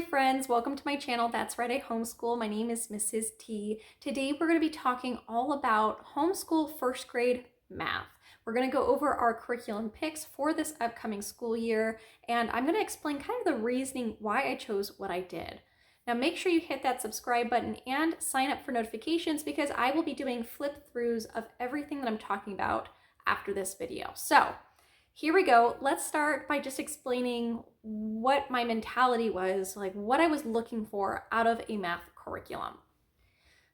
Friends, welcome to my channel. That's right, I homeschool. My name is Mrs. T. Today we're going to be talking all about homeschool first grade math. We're going to go over our curriculum picks for this upcoming school year, and I'm going to explain kind of the reasoning why I chose what I did. Now make sure you hit that subscribe button and sign up for notifications because I will be doing flip throughs of everything that I'm talking about after this video. So here we go. Let's start by just explaining what my mentality was, like what I was looking for out of a math curriculum.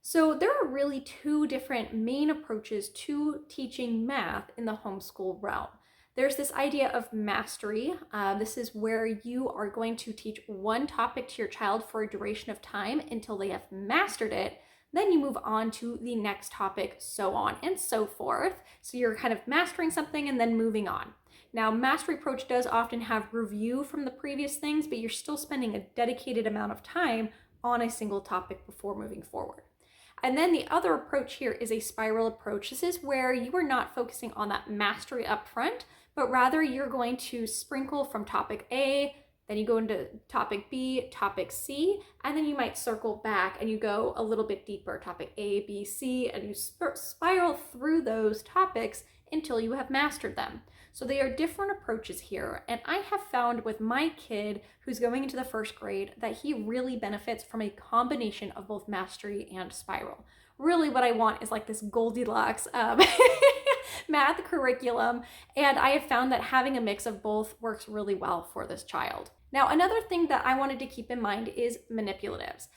So there are really two different main approaches to teaching math in the homeschool realm. There's this idea of mastery. This is where you are going to teach one topic to your child for a duration of time until they have mastered it. Then you move on to the next topic, so on and so forth. So you're kind of mastering something and then moving on. Now, mastery approach does often have review from the previous things, but you're still spending a dedicated amount of time on a single topic before moving forward. And then the other approach here is a spiral approach. This is where you are not focusing on that mastery up front, but rather you're going to sprinkle from topic A, then you go into topic B, topic C, and then you might circle back and you go a little bit deeper, topic A, B, C, and you spiral through those topics until you have mastered them. So they are different approaches here, and I have found with my kid who's going into the first grade that he really benefits from a combination of both mastery and spiral. Really what I want is like this Goldilocks math curriculum, and I have found that having a mix of both works really well for this child. Now, another thing that I wanted to keep in mind is manipulatives.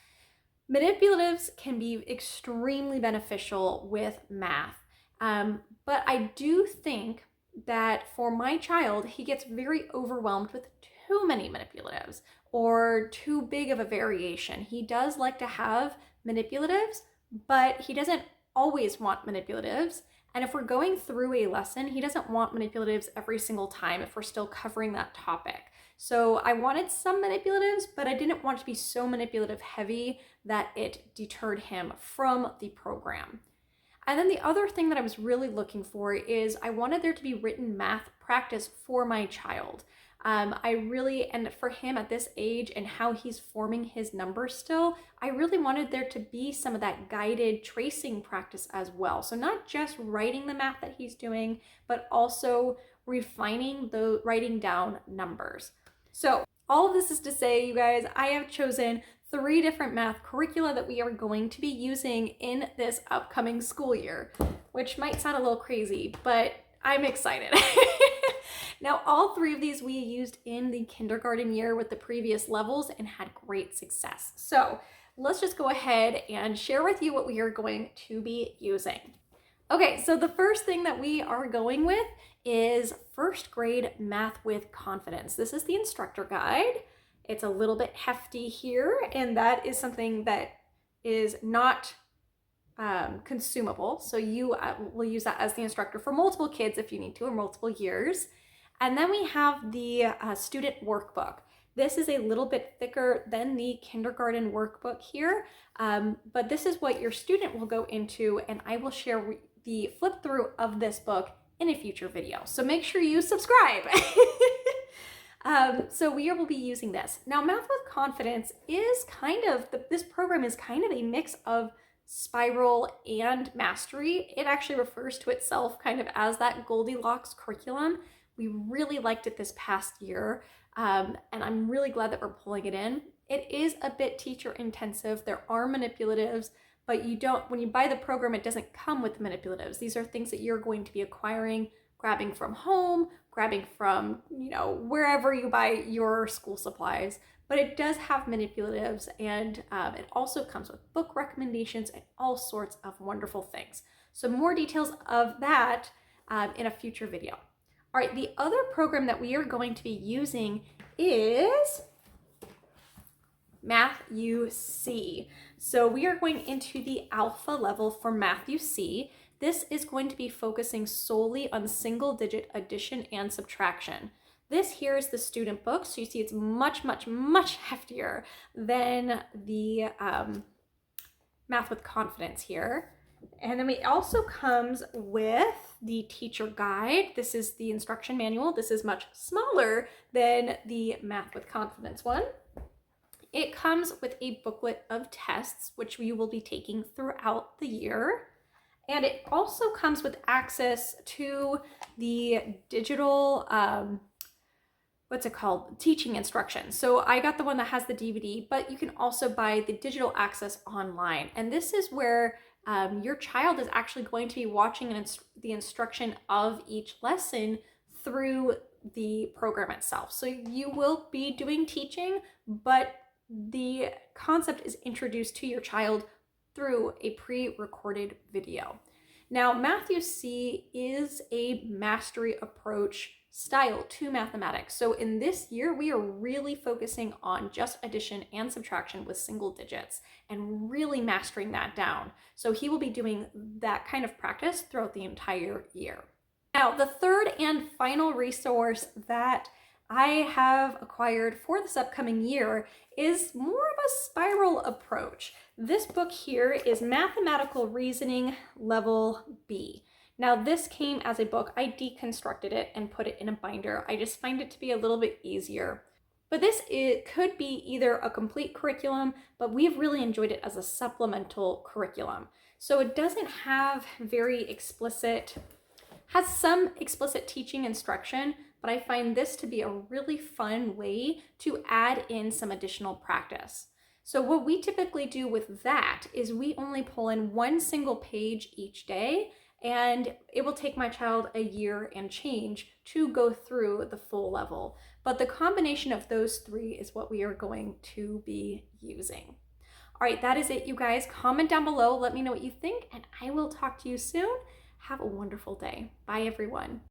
Manipulatives can be extremely beneficial with math, but I do think that for my child, he gets very overwhelmed with too many manipulatives or too big of a variation. He does like to have manipulatives, but he doesn't always want manipulatives. And if we're going through a lesson, he doesn't want manipulatives every single time if we're still covering that topic. So I wanted some manipulatives, but I didn't want it to be so manipulative heavy that it deterred him from the program. And then the other thing that I was really looking for is I wanted there to be written math practice for my child. And for him at this age and how he's forming his numbers still, I really wanted there to be some of that guided tracing practice as well. So not just writing the math that he's doing, but also refining the writing down numbers. So all of this is to say, you guys, I have chosen 3 different math curricula that we are going to be using in this upcoming school year, which might sound a little crazy, but I'm excited. Now, all 3 of these we used in the kindergarten year with the previous levels and had great success. So let's just go ahead and share with you what we are going to be using. Okay, so the first thing that we are going with is first grade math with confidence. This is the instructor guide. It's a little bit hefty here, and that is something that is not consumable. So you will use that as the instructor for multiple kids if you need to, or multiple years. And then we have the student workbook. This is a little bit thicker than the kindergarten workbook here, but this is what your student will go into, and I will share the flip through of this book in a future video. So make sure you subscribe. So we will be using this. Now, Math with Confidence is this program is kind of a mix of spiral and mastery. It actually refers to itself kind of as that Goldilocks curriculum. We really liked it this past year, and I'm really glad that we're pulling it in. It is a bit teacher intensive. There are manipulatives, but when you buy the program, it doesn't come with the manipulatives. These are things that you're going to be acquiring, grabbing from home, grabbing from, wherever you buy your school supplies. But it does have manipulatives, and it also comes with book recommendations and all sorts of wonderful things. So more details of that in a future video. All right, the other program that we are going to be using is Math UC. So we are going into the alpha level for Math UC. This is going to be focusing solely on single digit addition and subtraction. This here is the student book, so you see it's much, much, much heftier than the Math with Confidence here. And then it also comes with the teacher guide. This is the instruction manual. This is much smaller than the Math with Confidence one. It comes with a booklet of tests, which you will be taking throughout the year. And it also comes with access to the digital, what's it called? Teaching instructions. So I got the one that has the DVD, but you can also buy the digital access online. And this is where your child is actually going to be watching the instruction of each lesson through the program itself. So you will be doing teaching, but the concept is introduced to your child through a pre-recorded video. Now, Matthew C is a mastery approach style to mathematics. So in this year, we are really focusing on just addition and subtraction with single digits and really mastering that down. So he will be doing that kind of practice throughout the entire year. Now, the third and final resource that I have acquired for this upcoming year is more of a spiral approach. This book here is Mathematical Reasoning Level B. Now, this came as a book. I deconstructed it and put it in a binder. I just find it to be a little bit easier. But it could be either a complete curriculum, but we've really enjoyed it as a supplemental curriculum. So it doesn't have has some explicit teaching instruction, but I find this to be a really fun way to add in some additional practice. So what we typically do with that is we only pull in one single page each day, and it will take my child a year and change to go through the full level. But the combination of those three is what we are going to be using. All right, that is it, you guys. Comment down below, let me know what you think, and I will talk to you soon. Have a wonderful day. Bye, everyone.